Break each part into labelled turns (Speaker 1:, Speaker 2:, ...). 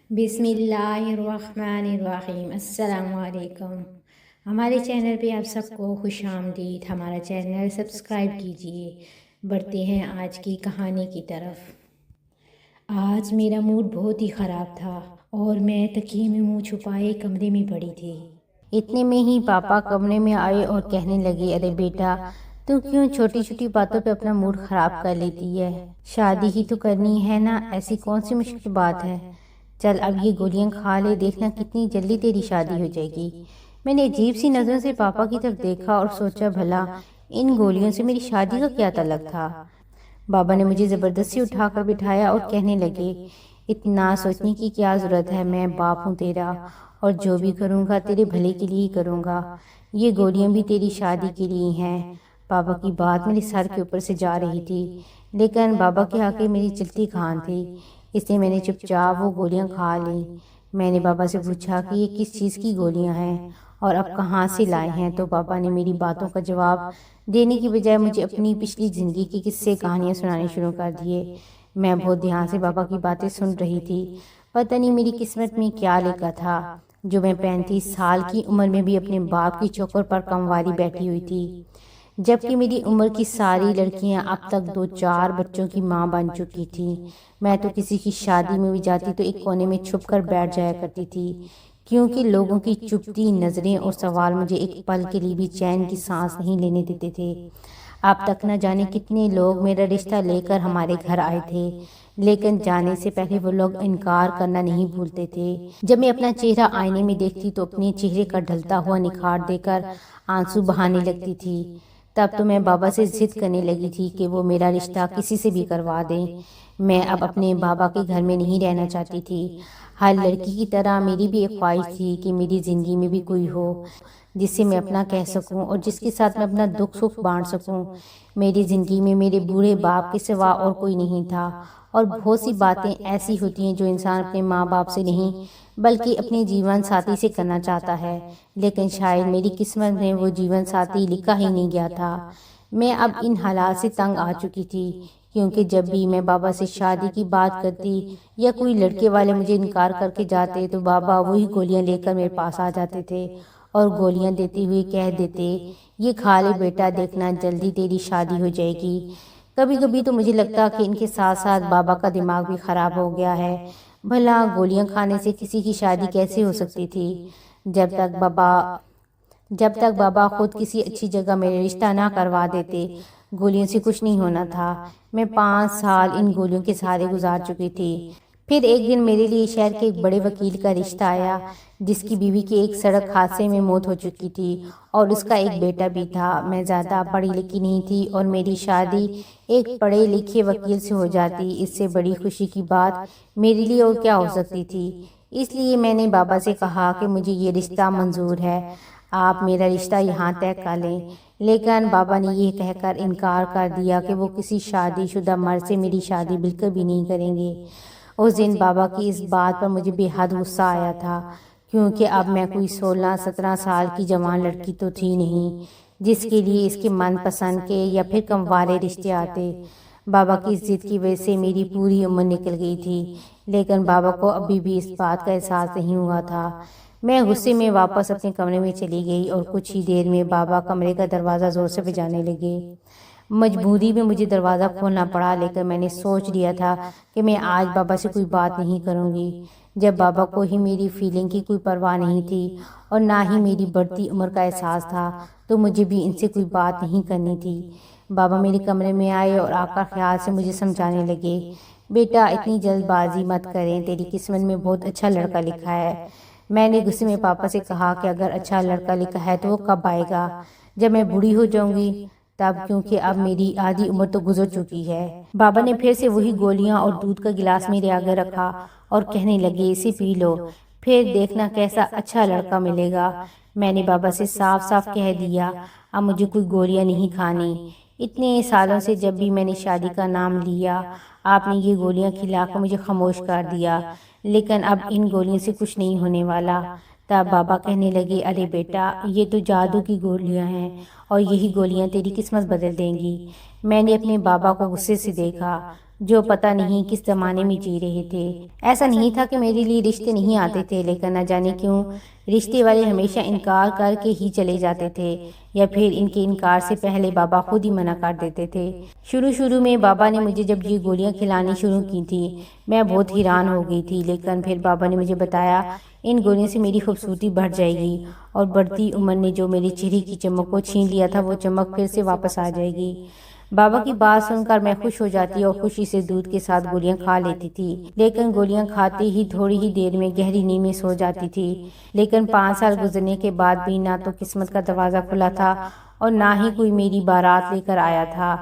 Speaker 1: بسم اللہ الرحمن الرحیم۔ السلام علیکم۔ ہمارے چینل پہ آپ سب کو خوش آمدید۔ ہمارا چینل سبسکرائب کیجئے۔ بڑھتے ہیں آج کی کہانی کی طرف۔ آج میرا موڈ بہت ہی خراب تھا اور میں تکیے میں منہ چھپائے کمرے میں پڑی تھی۔ اتنے میں ہی پاپا کمرے میں آئے اور کہنے لگے، ارے بیٹا، تو کیوں چھوٹی چھوٹی باتوں پہ اپنا موڈ خراب کر لیتی ہے؟ شادی ہی تو کرنی ہے نا، ایسی کون سی مشکل بات ہے؟ چل اب یہ گولیاں کھا لے، دیکھنا کتنی جلدی تیری شادی ہو جائے گی۔ میں نے عجیب سی نظروں سے پاپا کی طرف دیکھا اور سوچا بھلا ان گولیوں سے میری شادی کا کیا تعلق تھا۔ بابا نے مجھے زبردستی اٹھا کر بٹھایا اور کہنے لگے، اتنا سوچنے کی کیا ضرورت ہے، میں باپ ہوں تیرا اور جو بھی کروں گا تیرے بھلے کے لیے کروں گا۔ یہ گولیاں بھی تیری شادی کے لیے ہیں۔ بابا کی بات میرے سر کے اوپر سے جا رہی تھی، لیکن بابا کے آگے میری چلتی کہاں تھی، اس لیے میں نے چپ چاپ وہ گولیاں کھا لیں۔ میں نے بابا سے پوچھا کہ یہ کس چیز کی گولیاں ہیں اور اب کہاں سے لائے ہیں، تو بابا نے میری باتوں کا جواب دینے کی بجائے مجھے اپنی پچھلی زندگی کی قصے کہانیاں سنانے شروع کر دیے۔ میں بہت دھیان سے بابا کی باتیں سن رہی تھی۔ پتہ نہیں میری قسمت میں کیا لکھا تھا جو میں 35 سال کی عمر میں بھی اپنے باپ کی چوکھٹ پر کمواری بیٹھی ہوئی تھی، جبکہ میری عمر کی ساری لڑکیاں اب تک 2-4 بچوں کی ماں بن چکی تھیں۔ میں تو کسی کی شادی میں بھی جاتی تو ایک کونے میں چھپ کر بیٹھ جایا کرتی تھی، کیونکہ لوگوں کی چبھتی نظریں اور سوال مجھے ایک پل کے لیے بھی چین کی سانس نہیں لینے دیتے تھے۔ اب تک نہ جانے کتنے لوگ میرا رشتہ لے کر ہمارے گھر آئے تھے، لیکن جانے سے پہلے وہ لوگ انکار کرنا نہیں بھولتے تھے۔ جب میں اپنا چہرہ آئینے میں دیکھتی تو اپنے چہرے کا ڈھلتا ہوا نکھار دے کر آنسو بہانے لگتی تھی۔ تب تو میں بابا سے ضد کرنے لگی تھی کہ وہ میرا رشتہ کسی سے بھی کروا دیں۔ میں اب اپنے بابا کے گھر میں نہیں رہنا چاہتی تھی۔ ہر لڑکی کی طرح میری بھی ایک خواہش تھی کہ میری زندگی میں بھی کوئی ہو جس سے میں اپنا کہہ سکوں اور جس کے ساتھ میں اپنا دکھ سکھ بانٹ سکوں۔ میری زندگی میں میرے بوڑھے باپ کے سوا اور کوئی نہیں تھا، اور بہت سی باتیں ایسی ہوتی ہیں جو انسان اپنے ماں باپ سے نہیں بلکہ اپنے جیون ساتھی سے کرنا چاہتا ہے، لیکن شاید میری قسمت میں وہ جیون ساتھی لکھا ہی نہیں گیا تھا۔ میں اب ان حالات سے تنگ آ چکی تھی، کیونکہ جب بھی میں بابا سے شادی کی بات کرتی یا کوئی لڑکے والے مجھے انکار کر کے جاتے تو بابا وہی گولیاں لے کر میرے پاس آ جاتے تھے اور گولیاں دیتے ہوئے کہہ دیتے، یہ کھا لے بیٹا، دیکھنا جلدی تیری شادی ہو جائے گی۔ کبھی کبھی تو مجھے لگتا کہ ان کے ساتھ ساتھ بابا کا دماغ بھی خراب ہو گیا ہے، بھلا گولیاں کھانے سے کسی کی شادی کیسے ہو سکتی تھی؟ جب تک بابا خود کسی اچھی جگہ میرے رشتہ نہ کروا دیتے، گولیوں سے کچھ نہیں ہونا تھا۔ میں 5 سال ان گولیوں کے سہارے گزار چکی تھی۔ پھر ایک دن میرے لیے شہر کے ایک بڑے وکیل کا رشتہ آیا، جس کی بیوی کی ایک سڑک حادثے میں موت ہو چکی تھی اور اس کا ایک بیٹا بھی تھا۔ میں زیادہ پڑھی لکھی نہیں تھی اور میری شادی ایک پڑھے لکھے وکیل سے ہو جاتی، اس سے بڑی خوشی کی بات میرے لیے اور کیا ہو سکتی تھی۔ اس لیے میں نے بابا سے کہا کہ مجھے یہ رشتہ منظور ہے، آپ میرا رشتہ یہاں طے کر لیں۔ لیکن بابا نے یہ کہہ کر انکار کر دیا کہ وہ کسی شادی شدہ مرد سے میری شادی بالکل بھی نہیں کریں گے۔ اس دن بابا کی اس بات پر مجھے بے حد غصہ آیا تھا، کیونکہ اب میں کوئی 16-17 سال کی جوان لڑکی تو تھی نہیں جس کے لیے اس کے من پسند کے یا پھر کم والے رشتے آتے۔ بابا کی ضد کی وجہ سے میری پوری عمر نکل گئی تھی، لیکن بابا کو ابھی بھی اس بات کا احساس نہیں ہوا تھا۔ میں غصے میں واپس اپنے کمرے میں چلی گئی اور کچھ ہی دیر میں بابا کمرے کا دروازہ زور سے بجانے لگے۔ مجبوری میں مجھے دروازہ کھولنا پڑا، لیکن میں نے سوچ لیا تھا کہ میں آج بابا سے کوئی بات نہیں کروں گی۔ جب بابا کو ہی میری فیلنگ کی کوئی پرواہ نہیں تھی اور نہ ہی میری بڑھتی عمر کا احساس تھا، تو مجھے بھی ان سے کوئی بات نہیں کرنی تھی۔ بابا میرے کمرے میں آئے اور آ کر خیال سے مجھے سمجھانے لگے، بیٹا اتنی جلد بازی مت کریں، تیری قسمت میں بہت اچھا لڑکا لکھا ہے۔ میں نے غصے میں پاپا سے کہا کہ اگر اچھا لڑکا لکھا ہے تو وہ کب آئے گا؟ جب میں بوڑھی ہو جاؤں گی تب، کیونکہ اب میری آدھی عمر تو گزر چکی ہے۔ بابا نے پھر سے وہی گولیاں اور دودھ کا گلاس میرے آگے رکھا اور کہنے لگے، اسے پی لو، پھر دیکھنا کیسا اچھا لڑکا ملے گا۔ میں نے بابا سے صاف صاف کہہ دیا، اب مجھے کوئی گولیاں نہیں کھانی۔ اتنے سالوں سے جب بھی میں نے شادی کا نام لیا، آپ نے یہ گولیاں کھلا کر مجھے خاموش کر دیا، لیکن اب ان گولیوں سے کچھ نہیں ہونے والا۔ تب بابا کہنے لگے، ارے بیٹا، یہ تو جادو کی گولیاں ہیں اور یہی گولیاں تیری قسمت بدل دیں گی۔ میں نے اپنے بابا کو غصے سے دیکھا۔ جو پتہ نہیں کس زمانے میں جی رہے تھے۔ ایسا نہیں تھا کہ میرے لیے رشتے نہیں آتے تھے، لیکن نہ جانے کیوں رشتے والے ہمیشہ انکار کر کے ہی چلے جاتے تھے، یا پھر ان کے انکار سے پہلے بابا خود ہی منع کر دیتے تھے۔ شروع میں بابا نے مجھے جب یہ گولیاں کھلانی شروع کی تھی میں بہت حیران ہو گئی تھی، لیکن پھر بابا نے مجھے بتایا ان گولیوں سے میری خوبصورتی بڑھ جائے گی، اور بڑھتی عمر نے جو میرے چہرے کی چمک کو چھین لیا تھا وہ چمک پھر سے واپس آ جائے گی۔ بابا کی بات سن کر میں خوش ہو جاتی اور خوشی سے دودھ کے ساتھ گولیاں کھا لیتی تھی، لیکن گولیاں کھاتے ہی تھوڑی ہی دیر میں گہری نیند میں سو جاتی تھی۔ لیکن 5 سال گزرنے کے بعد بھی نہ تو قسمت کا دروازہ کھلا تھا اور نہ ہی کوئی میری بارات لے کر آیا تھا۔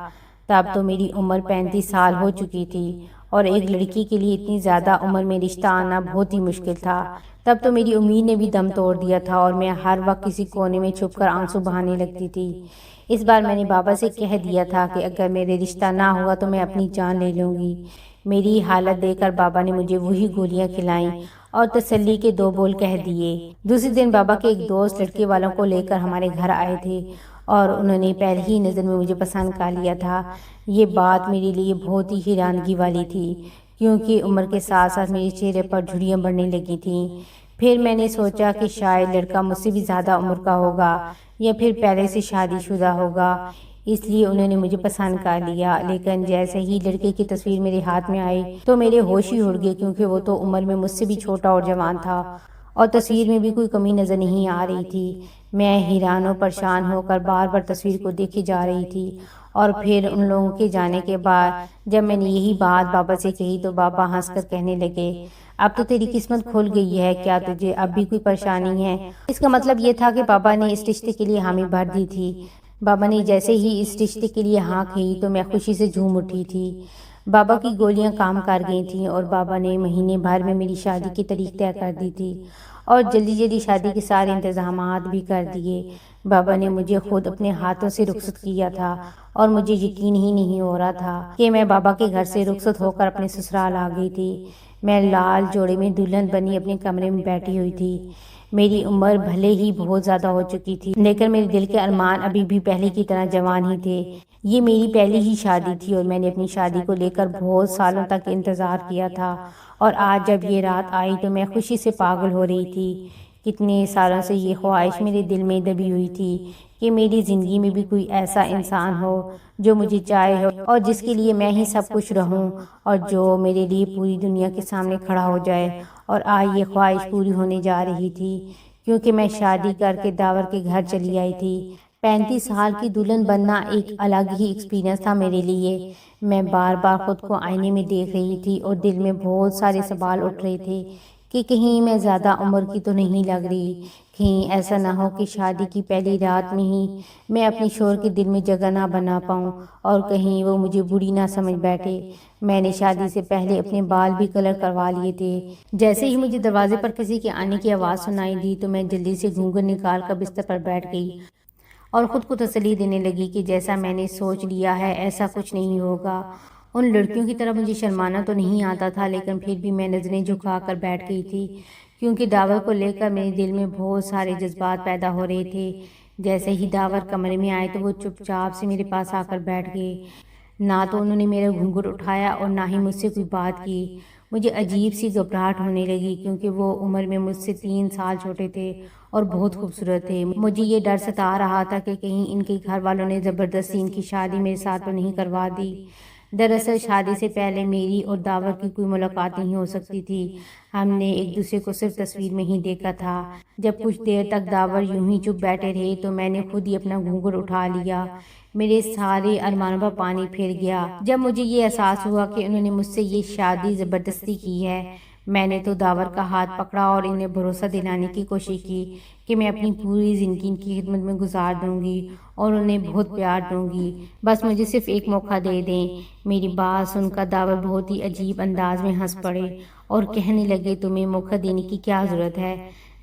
Speaker 1: تب تو میری عمر 35 سال ہو چکی تھی، اور ایک لڑکی کے لیے اتنی زیادہ عمر میں رشتہ آنا بہت ہی مشکل تھا۔ تب تو میری امید نے بھی دم توڑ دیا تھا اور میں ہر وقت کسی کونے میں چھپ کر آنسو بہانے لگتی تھی۔ اس بار میں نے بابا سے کہہ دیا تھا کہ اگر میرے رشتہ نہ ہوا تو میں اپنی جان لے لوں گی۔ میری حالت دیکھ کر بابا نے مجھے وہی گولیاں کھلائیں اور تسلی کے 2 بول کہہ دیے۔ دوسرے دن بابا کے ایک دوست لڑکے والوں کو لے کر ہمارے گھر آئے تھے، اور انہوں نے پہلی ہی نظر میں مجھے پسند کر لیا تھا۔ یہ بات میرے لیے بہت ہی حیرانگی والی تھی، کیونکہ عمر کے ساتھ ساتھ میرے چہرے پر جھریاں بڑھنے لگی تھیں۔ پھر میں نے سوچا کہ شاید لڑکا مجھ سے بھی زیادہ عمر کا ہوگا، یا پھر پہلے سے شادی شدہ ہوگا، اس لیے انہوں نے مجھے پسند کر لیا۔ لیکن جیسے ہی لڑکے کی تصویر میرے ہاتھ میں آئی تو میرے ہوش ہی اڑ گئے، کیونکہ وہ تو عمر میں مجھ سے بھی چھوٹا اور جوان تھا، اور تصویر میں بھی کوئی کمی نظر نہیں آ رہی تھی۔ میں حیران و پریشان ہو کر بار بار تصویر کو دیکھی جا رہی تھی، اور پھر ان لوگوں کے جانے کے بعد جب میں نے یہی بات بابا سے کہی تو بابا ہنس کر کہنے لگے، اب تو تیری قسمت کھل گئی ہے، کیا تجھے اب بھی کوئی پریشانی ہے؟ اس کا مطلب یہ تھا کہ بابا نے اس رشتے کے لیے حامی بھر دی تھی۔ بابا نے جیسے ہی اس رشتے کے لیے ہاں کہی تو میں خوشی سے جھوم اٹھی تھی۔ بابا کی گولیاں کام کر گئی تھیں، اور بابا نے مہینے بھر میں میری شادی کی تاریخ طے کر دی تھی، اور جلدی شادی کے سارے انتظامات بھی کر دیے۔ بابا نے مجھے خود اپنے ہاتھوں سے رخصت کیا تھا، اور مجھے یقین ہی نہیں ہو رہا تھا کہ میں بابا کے گھر سے رخصت ہو کر اپنے سسرال آ گئی تھی۔ میں لال جوڑے میں دلہن بنی اپنے کمرے میں بیٹھی ہوئی تھی۔ میری عمر بھلے ہی بہت زیادہ ہو چکی تھی، لیکن میرے دل کے ارمان ابھی بھی پہلے کی طرح جوان ہی تھے۔ یہ میری پہلی ہی شادی تھی، اور میں نے اپنی شادی کو لے کر بہت سالوں تک انتظار کیا تھا، اور آج جب یہ رات آئی تو میں خوشی سے پاگل ہو رہی تھی۔ کتنے سالوں سے یہ خواہش میرے دل میں دبی ہوئی تھی کہ میری زندگی میں بھی کوئی ایسا انسان ہو جو مجھے چاہے ہو، اور جس کے لیے میں ہی سب کچھ رہوں، اور جو میرے لیے پوری دنیا کے سامنے کھڑا ہو جائے۔ اور آج یہ خواہش پوری ہونے جا رہی تھی، کیونکہ میں شادی کر کے داور کے گھر چلی آئی تھی۔ 35 سال کی دلہن بننا ایک الگ ہی ایکسپیرینس تھا میرے لیے۔ میں بار بار خود کو آئینے میں دیکھ رہی تھی، اور دل میں بہت سارے سوال اٹھ رہے تھے کہ کہیں میں زیادہ عمر کی تو نہیں لگ رہی، کہیں ایسا نہ ہو کہ شادی کی پہلی رات میں ہی میں اپنے شوہر کے دل میں جگہ نہ بنا پاؤں، اور کہیں وہ مجھے بری نہ سمجھ بیٹھے۔ میں نے شادی سے پہلے اپنے بال بھی کلر کروا لیے تھے۔ جیسے ہی مجھے دروازے پر کسی کے آنے کی آواز سنائی دی تو میں جلدی سے گھونگھٹ نکال کر بستر پر بیٹھ گئی، اور خود کو تسلی دینے لگی کہ جیسا میں نے سوچ لیا ہے ایسا کچھ نہیں ہوگا۔ ان لڑکیوں کی طرح مجھے شرمانا تو نہیں آتا تھا، لیکن پھر بھی میں نظریں جھکا کر بیٹھ گئی تھی، کیونکہ داور کو لے کر میرے دل میں بہت سارے جذبات پیدا ہو رہے تھے۔ جیسے ہی داور کمرے میں آئے تو وہ چپ چاپ سے میرے پاس آ کر بیٹھ گئے۔ نہ تو انہوں نے میرا گھونگھٹ اٹھایا اور نہ ہی مجھ سے کوئی بات کی۔ مجھے عجیب سی گھبراہٹ ہونے لگی، کیونکہ وہ عمر میں مجھ سے 3 سال چھوٹے تھے اور بہت خوبصورت تھے۔ مجھے یہ ڈر ستا رہا تھا کہ کہیں ان کے گھر والوں نے زبردستی ان کی شادی میرے ساتھ تو نہیں کروا دی۔ دراصل شادی سے پہلے میری اور داور کی کوئی ملاقات نہیں ہو سکتی تھی، ہم نے ایک دوسرے کو صرف تصویر میں ہی دیکھا تھا۔ جب کچھ دیر تک داور یوں ہی چپ بیٹھے رہے تو میں نے خود ہی اپنا گھونگھٹ اٹھا لیا۔ میرے سارے ارمانوں پر پانی پھر گیا جب مجھے یہ احساس ہوا کہ انہوں نے مجھ سے یہ شادی زبردستی کی ہے۔ میں نے تو داور کا ہاتھ پکڑا اور انہیں بھروسہ دلانے کی کوشش کی کہ میں اپنی پوری زندگی ان کی خدمت میں گزار دوں گی اور انہیں بہت پیار دوں گی، بس مجھے صرف ایک موقع دے دیں۔ میری بات سن کر داور بہت ہی عجیب انداز میں ہنس پڑے اور کہنے لگے، تمہیں موقع دینے کی کیا ضرورت ہے؟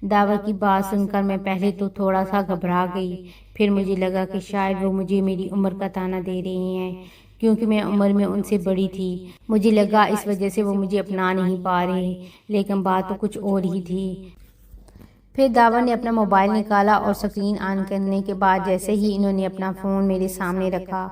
Speaker 1: داور کی بات سن کر میں پہلے تو تھوڑا سا گھبرا گئی، پھر مجھے لگا کہ شاید وہ مجھے میری عمر کا طعنہ دے رہے ہیں، کیونکہ میں عمر میں ان سے بڑی تھی۔ مجھے لگا اس وجہ سے وہ مجھے اپنا نہیں پا رہے، لیکن بات تو کچھ اور ہی تھی۔ پھر داور نے اپنا موبائل نکالا اور سکرین آن کرنے کے بعد جیسے ہی انہوں نے اپنا فون میرے سامنے رکھا،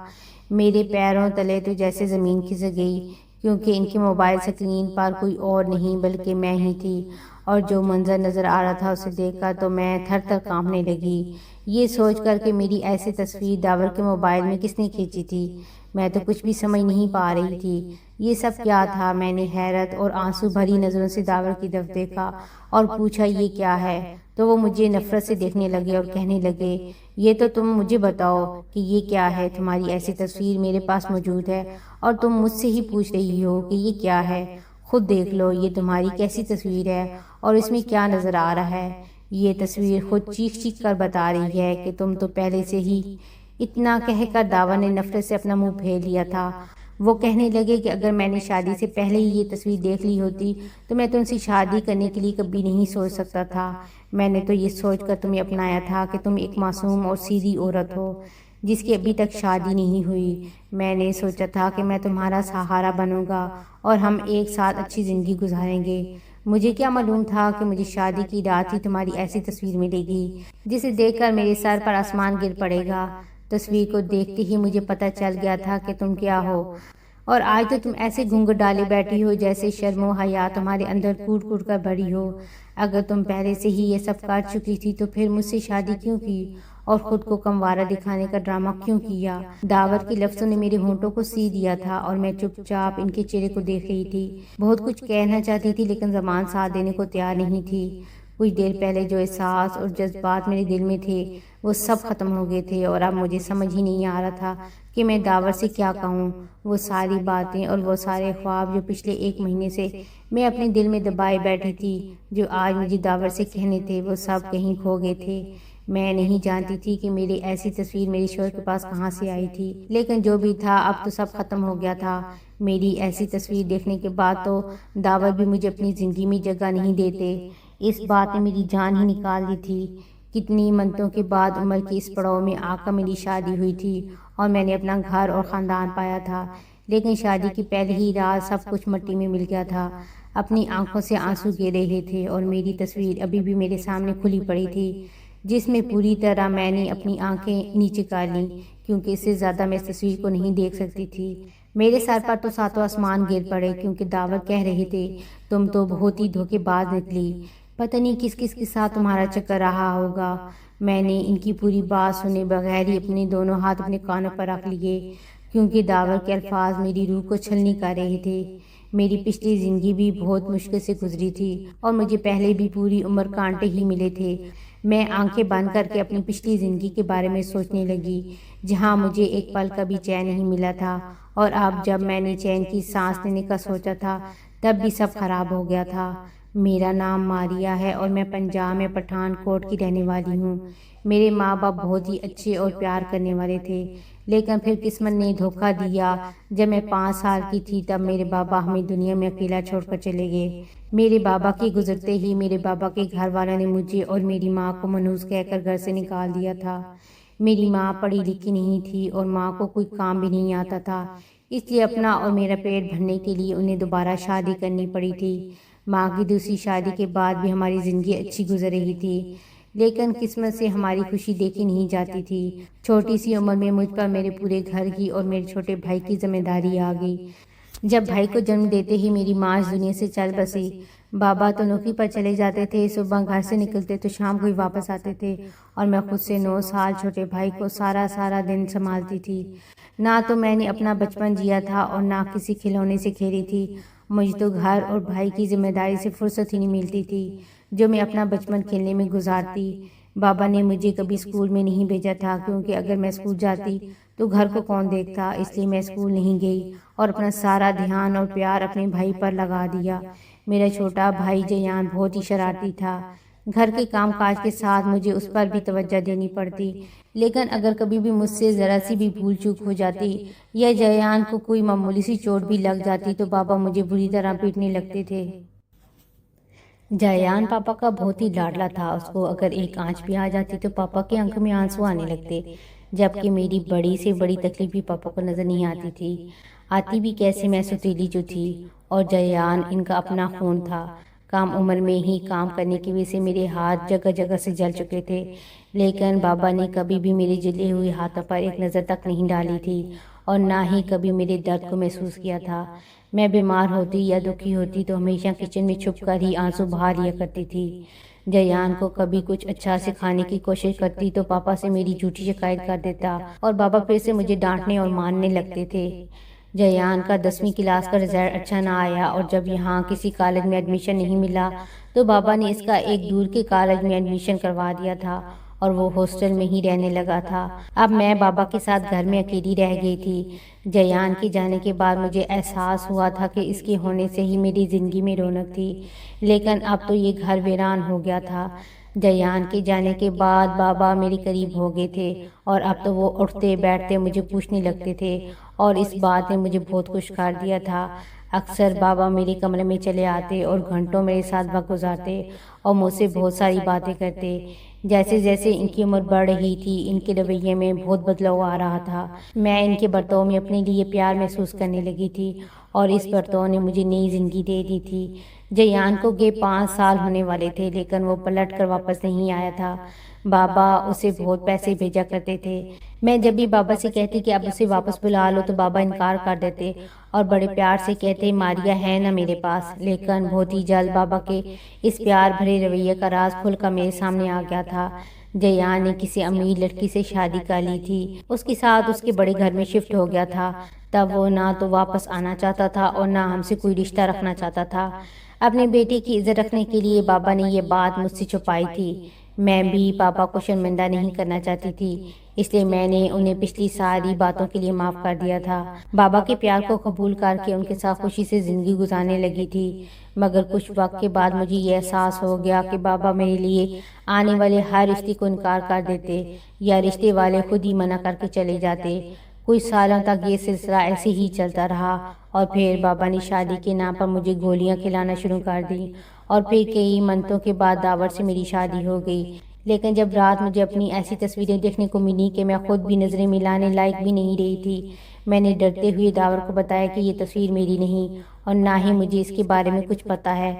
Speaker 1: میرے پیروں تلے تو جیسے زمین کھسک گئی، کیونکہ ان کے موبائل اسکرین پر کوئی اور نہیں بلکہ میں ہی تھی، اور جو منظر نظر آ رہا تھا اسے دیکھ کر تو میں تھر تھر کانپنے لگی، یہ سوچ کر کہ میری ایسی تصویر داور کے موبائل میں کس نے کھینچی تھی۔ میں تو کچھ بھی سمجھ نہیں پا رہی تھی یہ سب کیا تھا۔ میں نے حیرت اور آنسو بھری نظروں سے داور کی طرف دیکھا اور پوچھا یہ کیا ہے، تو وہ مجھے نفرت سے دیکھنے لگے اور کہنے لگے یہ تو تم مجھے بتاؤ کہ یہ کیا ہے، تمہاری ایسی تصویر میرے پاس موجود ہے اور تم مجھ سے ہی پوچھ رہی ہو کہ یہ کیا ہے، خود دیکھ لو یہ تمہاری کیسی تصویر ہے اور اس میں کیا نظر آ رہا ہے۔ یہ تصویر خود چیخ چیخ کر بتا رہی ہے کہ تم تو پہلے سے ہی۔ اتنا کہہ کر داور نے نفرت سے اپنا منہ پھیر لیا تھا۔ وہ کہنے لگے کہ اگر میں نے شادی سے پہلے ہی یہ تصویر دیکھ لی ہوتی تو میں تم سے شادی کرنے کے لیے کبھی نہیں سوچ سکتا تھا۔ میں نے تو یہ سوچ کر تمہیں اپنایا تھا کہ تم ایک معصوم اور سیدھی عورت ہو جس کی ابھی تک شادی نہیں ہوئی۔ میں نے سوچا تھا کہ میں تمہارا سہارا بنوں گا اور ہم ایک ساتھ اچھی زندگی گزاریں گے۔ مجھے کیا معلوم تھا کہ مجھے شادی کی رات ہی تمہاری ایسی تصویر ملے گی جسے دیکھ کر میرے سر پر آسمان گر پڑے گا۔ تصویر کو دیکھتے ہی مجھے پتہ چل گیا تھا کہ تم کیا ہو، اور آج تو تم ایسے گھونگھٹ ڈالے بیٹھی ہو جیسے شرم و حیا تمہارے اندر کوٹ کوٹ کر بھری ہو۔ اگر تم پہلے سے ہی یہ سب کر چکی تھی تو پھر مجھ سے شادی کیوں کی اور خود کو کموارہ دکھانے کا ڈرامہ کیوں کیا؟ داور کے لفظوں نے میرے ہونٹوں کو سی دیا تھا اور میں چپ چاپ ان کے چہرے کو دیکھ رہی تھی۔ بہت کچھ کہنا چاہتی تھی لیکن زبان ساتھ دینے کو تیار نہیں تھی۔ کچھ دیر پہلے جو احساس اور جذبات میرے دل میں تھے وہ سب ختم ہو گئے تھے، اور اب مجھے سمجھ ہی نہیں آ رہا تھا کہ میں داور سے کیا کہوں۔ وہ ساری باتیں اور وہ سارے خواب جو پچھلے 1 مہینے سے میں اپنے دل میں دبائے بیٹھی تھی، جو آج مجھے داور سے کہنے تھے، وہ سب کہیں کھو گئے تھے۔ میں نہیں جانتی تھی کہ میری ایسی تصویر میرے شوہر کے پاس کہاں سے آئی تھی، لیکن جو بھی تھا اب تو سب ختم ہو گیا تھا۔ میری ایسی تصویر دیکھنے کے بعد تو داور بھی مجھے اپنی زندگی میں جگہ نہیں دیتے۔ اس بات نے میری جان ہی نکال دی تھی۔ کتنی منتوں کے بعد عمر کی اس پڑاؤ میں آ کر میری شادی ہوئی تھی اور میں نے اپنا گھر اور خاندان پایا تھا، لیکن شادی کی پہلی ہی رات سب کچھ مٹی میں مل گیا تھا۔ اپنی آنکھوں سے آنسو گر رہے تھے اور میری تصویر ابھی بھی میرے سامنے کھلی پڑی تھی، جس میں پوری طرح میں نے اپنی آنکھیں نیچے کر لیں کیونکہ اس سے زیادہ میں اس تصویر کو نہیں دیکھ سکتی تھی۔ میرے سر پر تو ساتوں آسمان گر پڑے کیونکہ داور کہہ رہے تھے تم تو بہت ہی دھوکے باز نکلی، پتہ نہیں کس کس کے ساتھ تمہارا چکر رہا ہوگا۔ میں نے ان کی پوری بات سنے بغیر ہی اپنے دونوں ہاتھ اپنے کانوں پر رکھ لیے کیونکہ داور کے الفاظ میری روح کو چھلنی کر رہے تھے۔ میری پچھلی زندگی بھی بہت مشکل سے گزری تھی اور مجھے پہلے بھی پوری عمر کانٹے ہی ملے تھے۔ میں آنکھیں بند کر کے اپنی پچھلی زندگی کے بارے میں سوچنے لگی جہاں مجھے ایک پل کا بھی چین نہیں ملا تھا، اور اب جب میں نے چین کی سانس لینے کا سوچا تھا تب بھی سب خراب ہو گیا تھا۔ میرا نام ماریا ہے اور میں پنجاب میں پٹھان کوٹ کی رہنے والی ہوں۔ میرے ماں باپ بہت ہی اچھے اور پیار کرنے والے تھے، لیکن پھر قسمت نے دھوکہ دیا۔ جب میں 5 سال کی تھی تب میرے بابا ہمیں دنیا میں اکیلا چھوڑ کر چلے گئے۔ میرے بابا کے گزرتے ہی میرے بابا کے گھر والوں نے مجھے اور میری ماں کو منحوس کہہ کر گھر سے نکال دیا تھا۔ میری ماں پڑھی لکھی نہیں تھی اور ماں کو کوئی کام بھی نہیں آتا تھا، اس لیے اپنا اور میرا پیٹ بھرنے کے لیے انہیں دوبارہ شادی کرنی پڑی تھی۔ ماں کی دوسری شادی کے بعد بھی ہماری زندگی اچھی گزر رہی تھی، لیکن قسمت سے ہماری خوشی دیکھی نہیں جاتی تھی۔ چھوٹی سی عمر میں مجھ پر میرے پورے گھر کی اور میرے چھوٹے بھائی کی ذمہ داری آ گئی۔ جب بھائی کو جنم دیتے ہی میری ماں اس دنیا سے چل بسی۔ بابا تو نوکری پر چلے جاتے تھے، صبح گھر سے نکلتے تو شام کو ہی واپس آتے تھے، اور میں خود سے 9 سال چھوٹے بھائی کو سارا دن سنبھالتی تھی۔ نہ تو میں نے اپنا بچپن جیا تھا اور نہ کسی کھلونے سے کھیلی تھی۔ مجھے تو گھر اور بھائی کی ذمہ داری سے فرصت ہی نہیں ملتی تھی جو میں اپنا بچپن کھیلنے میں گزارتی۔ بابا نے مجھے کبھی اسکول میں نہیں بھیجا تھا کیونکہ اگر میں اسکول جاتی تو گھر کو کون دیکھتا، اس لیے میں اسکول نہیں گئی اور اپنا سارا دھیان اور پیار اپنے بھائی پر لگا دیا۔ میرا چھوٹا بھائی جیان بہت ہی شرارتی تھا۔ گھر کے کام کاج کے ساتھ مجھے اس پر بھی توجہ دینی پڑتی، لیکن اگر کبھی بھی مجھ سے ذرا سی بھی بھول چوک ہو جاتی یا جیان کو کوئی معمولی سی چوٹ بھی لگ جاتی تو بابا مجھے بری طرح پیٹنے لگتے تھے۔ جیان پاپا کا بہت ہی لاڈلا تھا، اس کو اگر ایک آنچ بھی آ جاتی تو پاپا کی آنکھوں میں آنسو آنے لگتے، جبکہ میری بڑی سے بڑی تکلیف بھی پاپا کو نظر نہیں آتی تھی۔ آتی بھی کیسے، میں ستیلی جو تھی، اور جیان ان کا اپنا خون تھا۔ کم عمر میں ہی کام کرنے کی وجہ سے میرے ہاتھ جگہ جگہ سے جل چکے تھے، لیکن بابا نے کبھی بھی میرے جلے ہوئے ہاتھوں پر ایک نظر تک نہیں ڈالی تھی، اور نہ ہی کبھی میرے درد کو محسوس کیا تھا۔ میں بیمار ہوتی یا دکھی ہوتی تو ہمیشہ کچن میں چھپ کر ہی آنسو بہا لیا کرتی تھی۔ جیان کو کبھی کچھ اچھا سکھانے کی کوشش کرتی تو پاپا سے میری جھوٹی شکایت کر دیتا اور بابا پھر سے مجھے ڈانٹنے اور مارنے لگتے تھے۔ جیان کا 10ویں کلاس کا رزلٹ اچھا نہ آیا اور جب یہاں کسی کالج میں ایڈمیشن نہیں ملا تو بابا نے اس کا ایک دور کے کالج میں ایڈمیشن کروا دیا تھا اور وہ ہاسٹل میں ہی رہنے لگا تھا۔ اب میں بابا کے ساتھ گھر میں اکیلی رہ گئی تھی۔ جیان کے جانے کے بعد مجھے احساس ہوا تھا کہ اس کے ہونے سے ہی میری زندگی میں رونق تھی، لیکن اب تو یہ گھر ویران ہو گیا تھا۔ جیان کے جانے کے بعد بابا میرے قریب ہو گئے تھے اور اب تو وہ اٹھتے بیٹھتے مجھے پوچھنے لگتے تھے اور اس بات نے مجھے بہت خوش کر دیا تھا۔ اکثر بابا میرے کمرے میں چلے آتے اور گھنٹوں میرے ساتھ وقت گزارتے اور مجھ سے بہت ساری باتیں کرتے۔ جیسے جیسے ان کی عمر بڑھ رہی تھی ان کے رویے میں بہت بدلاؤ آ رہا تھا۔ میں ان کے برتاؤ میں اپنے لیے پیار محسوس کرنے لگی تھی اور اس برتاؤ نے مجھے نئی زندگی دے دی تھی۔ جیان کو گئے 5 سال ہونے والے تھے لیکن وہ پلٹ کر واپس نہیں آیا تھا۔ بابا اسے بہت پیسے بھیجا کرتے تھے۔ میں جب بھی بابا سے کہتی کہ اب اسے واپس بلا لو تو بابا انکار کر دیتے اور بڑے پیار سے کہتے ماریا ہے نا میرے پاس، لیکن بہت ہی جلد بابا کے اس پیار بھرے رویے کا راز کھل کر میرے سامنے آ گیا تھا۔ جیان نے کسی امیر لڑکی سے شادی کر لی تھی، اس کے ساتھ اس کے بڑے گھر میں شفٹ ہو گیا تھا۔ تب وہ نہ تو واپس آنا چاہتا تھا اور نہ ہم سے کوئی رشتہ رکھنا چاہتا تھا۔ اپنے بیٹے کی عزت رکھنے کے لیے بابا نے یہ بات مجھ سے چھپائی تھی۔ میں بھی پاپا کو شرمندہ نہیں کرنا چاہتی تھی، اس لیے میں نے انہیں پچھلی ساری باتوں کے لیے معاف کر دیا تھا۔ بابا کے پیار کو قبول کر کے ان کے ساتھ خوشی سے زندگی گزارنے لگی تھی، مگر کچھ وقت کے بعد مجھے یہ احساس ہو گیا کہ بابا میرے لیے آنے والے ہر رشتے کو انکار کر دیتے یا رشتے والے خود ہی منع کر کے چلے جاتے۔ کچھ سالوں تک یہ سلسلہ ایسے ہی چلتا رہا اور پھر بابا نے شادی کے نام پر مجھے گولیاں کھلانا شروع کر دی اور پھر کئی منتوں کے بعد داور سے میری شادی ہو گئی۔ لیکن جب رات مجھے اپنی ایسی تصویریں دیکھنے کو ملی کہ میں خود بھی نظریں ملانے لائق بھی نہیں رہی تھی، میں نے ڈرتے ہوئے داور کو بتایا کہ یہ تصویر میری نہیں اور نہ ہی مجھے اس کے بارے میں کچھ پتہ ہے۔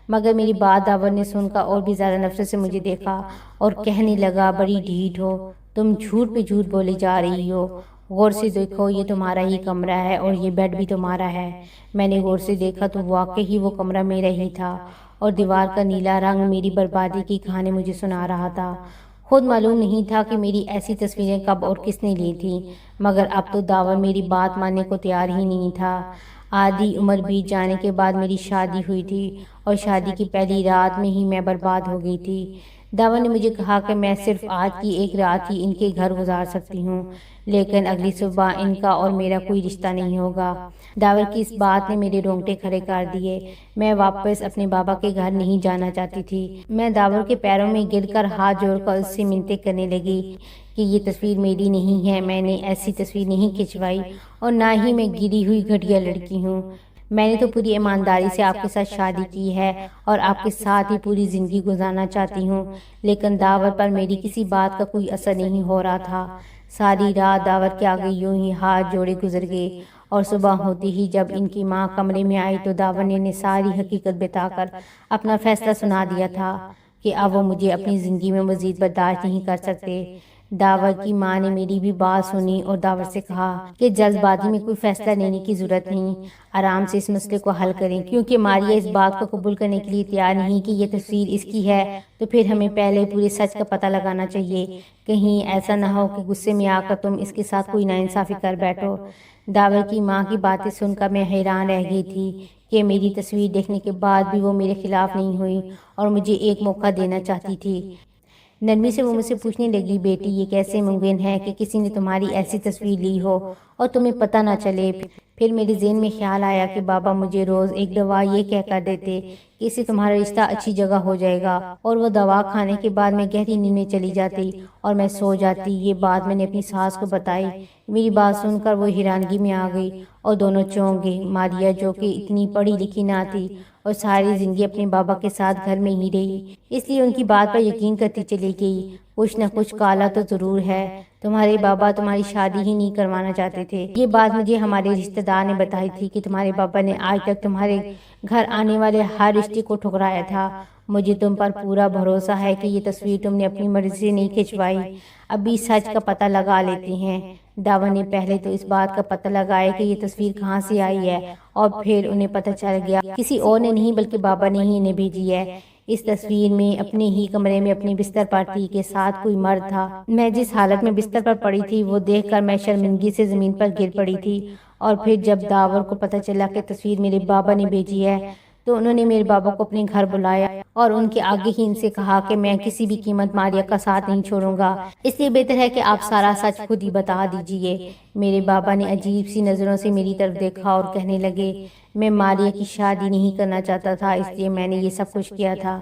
Speaker 1: مگر میری بات داور نے سن کر اور بھی زیادہ نفرت سے مجھے دیکھا اور کہنے لگا بڑی ڈھیٹ ہو، تم جھوٹ پہ جھوٹ بولے جا رہی ہو، غور سے دیکھو یہ تمہارا ہی کمرہ ہے اور یہ بیڈ بھی تمہارا ہے۔ میں نے غور سے دیکھا تو واقعی وہ کمرہ میرا ہی تھا اور دیوار کا نیلا رنگ میری بربادی کی کہانی مجھے سنا رہا تھا۔ خود معلوم نہیں تھا کہ میری ایسی تصویریں کب اور کس نے لی تھیں، مگر اب تو داور میری بات ماننے کو تیار ہی نہیں تھا۔ آدھی عمر بیت جانے کے بعد میری شادی ہوئی تھی اور شادی کی پہلی رات میں ہی میں برباد ہو گئی تھی۔ داور نے مجھے کہا کہ میں صرف آج کی ایک رات ہی ان کے گھر گزار سکتی ہوں، لیکن اگلی صبح ان کا اور میرا کوئی رشتہ نہیں ہوگا۔ داور کی اس بات نے میرے رونگٹے کھڑے کر دیے۔ میں واپس اپنے بابا کے گھر نہیں جانا چاہتی تھی۔ میں داور کے پیروں میں گر کر ہاتھ جوڑ کر اس سے منتیں کرنے لگی کہ یہ تصویر میری نہیں ہے، میں نے ایسی تصویر نہیں کھنچوائی اور نہ ہی میں گری ہوئی گھٹیا لڑکی ہوں۔ میں نے تو پوری ایمانداری سے آپ کے ساتھ شادی کی ہے اور آپ کے ساتھ ہی پوری زندگی گزارنا چاہتی ہوں، لیکن داور پر میری کسی بات کا کوئی اثر نہیں ہو رہا تھا۔ ساری رات داور کے آگے یوں ہی ہاتھ جوڑے گزر گئے اور صبح ہوتی ہی جب ان کی ماں کمرے میں آئی تو داور نے انہیں ساری حقیقت بتا کر اپنا فیصلہ سنا دیا تھا کہ اب وہ مجھے اپنی زندگی میں مزید برداشت نہیں کر سکتے۔ داور کی ماں نے میری بھی بات سنی اور داور سے کہا کہ جلد بازی میں کوئی فیصلہ لینے کی ضرورت نہیں، آرام سے اس مسئلے کو حل کریں، کیونکہ ماریا اس بات کو قبول کرنے کے لیے تیار نہیں کہ یہ تصویر اس کی ہے، تو پھر ہمیں پہلے پورے سچ کا پتہ لگانا چاہیے، کہیں ایسا نہ ہو کہ غصے میں آ کر تم اس کے ساتھ کوئی ناانصافی کر بیٹھو۔ داور کی ماں کی باتیں سن کر میں حیران رہ گئی تھی کہ میری تصویر دیکھنے کے بعد بھی وہ میرے خلاف نہیں ہوئی اور مجھے ایک موقع دینا چاہتی تھی۔ نرمی سے وہ مجھ سے پوچھنے لگی بیٹی یہ کیسے ممکن ہے کہ کسی نے تمہاری ایسی تصویر لی ہو اور تمہیں پتہ نہ چلے؟ پھر میرے ذہن میں خیال آیا کہ بابا مجھے روز ایک دوا یہ کہہ کر دیتے کہ اس سے تمہارا رشتہ اچھی جگہ ہو جائے گا، اور وہ دوا کھانے کے بعد میں گہری نیند میں چلی جاتی اور میں سو جاتی۔ یہ بات میں نے اپنی ساس کو بتائی۔ میری بات سن کر وہ حیرانگی میں آ گئی اور دونوں چونک گئے۔ ماریا جو کہ اتنی پڑھی لکھی نہ تھی اور ساری زندگی اپنے بابا کے ساتھ گھر میں ہی رہی، اس لیے ان کی بات پر یقین کرتی چلی گئی۔ کچھ نہ کچھ کالا تو ضرور ہے، تمہارے بابا تمہاری شادی ہی نہیں کروانا چاہتے تھے۔ یہ بات مجھے ہمارے رشتہ دار نے بتائی تھی کہ تمہارے بابا نے آج تک تمہارے گھر آنے والے ہر رشتے کو ٹھکرایا تھا۔ مجھے تم پر پورا بھروسہ ہے کہ یہ تصویر تم نے اپنی مرضی سے نہیں کھنچوائی۔ ابھی سچ کا پتہ لگا لیتے ہیں۔ داور نے پہلے تو اس بات کا پتہ لگایا کہ یہ تصویر کہاں سے آئی ہے، اور پھر انہیں پتہ چل گیا کسی اور نے نہیں بلکہ بابا نے ہی انہیں بھیجی ہے۔ اس تصویر میں اپنے ہی کمرے میں اپنے بستر پر تھی کہ ساتھ کوئی مرد تھا۔ میں جس حالت میں بستر پر پڑی تھی وہ دیکھ کر میں شرمندگی سے زمین پر گر پڑی تھی، اور پھر جب داور کو پتہ چلا کہ تصویر میرے بابا نے بھیجی ہے تو انہوں نے میرے بابا کو اپنے گھر بلایا اور ان کے آگے ہی ان سے کہا کہ میں کسی بھی قیمت ماریہ کا ساتھ نہیں چھوڑوں گا، اس لیے بہتر ہے کہ آپ سارا سچ خود ہی بتا دیجئے۔ میرے بابا نے عجیب سی نظروں سے میری طرف دیکھا اور کہنے لگے، میں ماریہ کی شادی نہیں کرنا چاہتا تھا، اس لیے میں نے یہ سب کچھ کیا تھا۔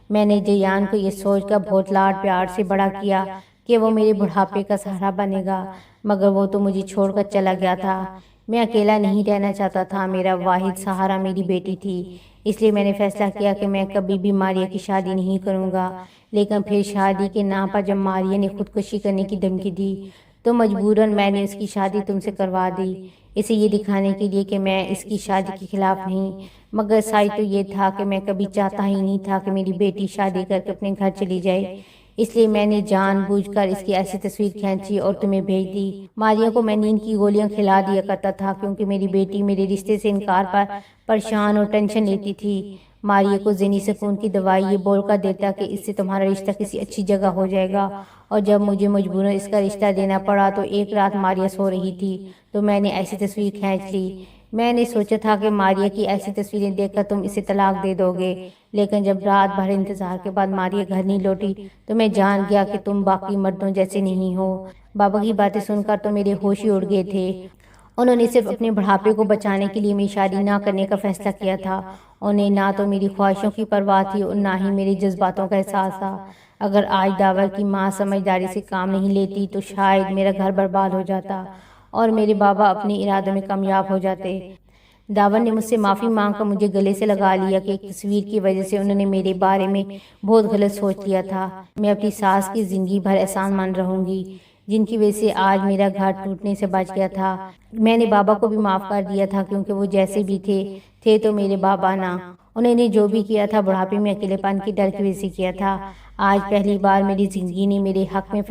Speaker 1: میں نے جیان کو یہ سوچ کر بہت لاڈ پیار سے بڑا کیا کہ وہ میرے بڑھاپے کا سہارا بنے گا، مگر وہ تو مجھے چھوڑ کر چلا گیا تھا۔ میں اکیلا نہیں رہنا چاہتا تھا، میرا واحد سہارا میری بیٹی تھی، اس لیے میں نے فیصلہ کیا کہ میں کبھی بھی ماریہ کی شادی نہیں کروں گا۔ لیکن پھر شادی کے نام پر جب ماریہ نے خودکشی کرنے کی دھمکی دی تو مجبوراً میں نے اس کی شادی تم سے کروا دی، اسے یہ دکھانے کے لیے کہ میں اس کی شادی کے خلاف نہیں، مگر سچ تو یہ تھا کہ میں کبھی چاہتا ہی نہیں تھا کہ میری بیٹی شادی کر کے اپنے گھر چلی جائے، اس لیے میں نے جان بوجھ کر اس کی ایسی تصویر کھینچی اور تمہیں بھیج دی۔ ماریہ کو میں نیند کی گولیاں کھلا دیا کرتا تھا کیونکہ میری بیٹی میرے رشتے سے انکار پر پریشان اور ٹینشن لیتی تھی۔ ماریہ کو ذہنی سکون کی دوائی یہ بول کر دیتا کہ اس سے تمہارا رشتہ کسی اچھی جگہ ہو جائے گا، اور جب مجھے مجبوراً اس کا رشتہ دینا پڑا تو ایک رات ماریہ سو رہی تھی تو میں نے ایسی تصویر کھینچ لی۔ میں نے سوچا تھا کہ ماریہ کی ایسی تصویریں دیکھ کر تم اسے طلاق دے دو گے، لیکن جب رات بھر انتظار کے بعد ماریہ گھر نہیں لوٹی تو میں جان گیا کہ تم باقی مردوں جیسے نہیں ہو۔ بابا کی باتیں سن کر تو میرے ہوش ہی اڑ گئے تھے۔ انہوں نے صرف اپنے بڑھاپے کو بچانے کے لیے میری شادی نہ کرنے کا فیصلہ کیا تھا، انہیں نہ تو میری خواہشوں کی پرواہ تھی اور نہ ہی میرے جذباتوں کا احساس تھا۔ اگر آج داور کی ماں سمجھداری سے کام نہیں لیتی تو شاید میرا گھر برباد ہو جاتا اور میرے بابا اپنے ارادوں میں کامیاب ہو جاتے۔ داور نے مجھ سے معافی مانگ کر مجھے گلے سے لگا لیا کہ ایک تصویر کی وجہ سے انہوں نے میرے بارے میں بہت غلط سوچ لیا تھا۔ میں اپنی ساس کی زندگی بھر احسان مان رہوں گی جن کی وجہ سے آج میرا گھر ٹوٹنے سے بچ گیا تھا۔ میں نے بابا کو بھی معاف کر دیا تھا کیونکہ وہ جیسے بھی تھے تو میرے بابا نہ، انہوں نے جو بھی کیا تھا بڑھاپے میں اکیلے پن کے ڈر کی وجہ سے کیا تھا۔ آج پہلی بار میری زندگی نے میرے حق میں